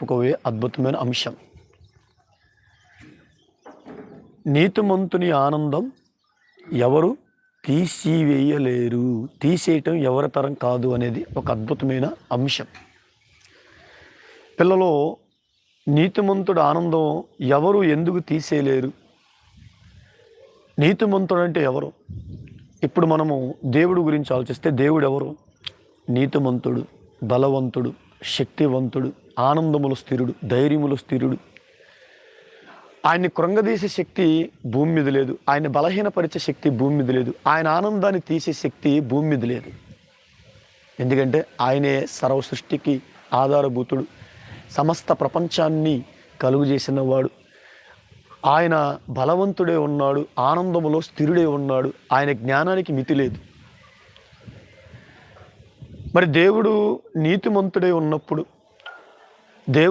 చెప్పుకోవే అద్భుతమైన అంశం. నీతిమంతుని ఆనందం ఎవరు తీసివేయలేరు, తీసేయటం ఎవరి తరం కాదు అనేది ఒక అద్భుతమైన అంశం. పిల్లలు, నీతిమంతుడు ఆనందం ఎవరు ఎందుకు తీసేయలేరు? నీతిమంతుడు అంటే ఎవరు? ఇప్పుడు మనము దేవుడు గురించి ఆలోచిస్తే దేవుడు ఎవరు? నీతిమంతుడు, బలవంతుడు, శక్తివంతుడు, ఆనందములు స్థిరుడు, ధైర్యములు స్థిరుడు. ఆయన్ని కృంగదీసే శక్తి భూమి మీద లేదు, ఆయన బలహీనపరిచే శక్తి భూమి మీద లేదు, ఆయన ఆనందాన్ని తీసే శక్తి భూమి మీద లేదు. ఎందుకంటే ఆయనే సర్వ సృష్టికి ఆధారభూతుడు, సమస్త ప్రపంచాన్ని కలుగు చేసిన వాడు. ఆయన బలవంతుడే ఉన్నాడు, ఆనందములో స్థిరుడే ఉన్నాడు, ఆయన జ్ఞానానికి మితి లేదు. మరి దేవుడు నీతిమంతుడే ఉన్నప్పుడు దేవుడు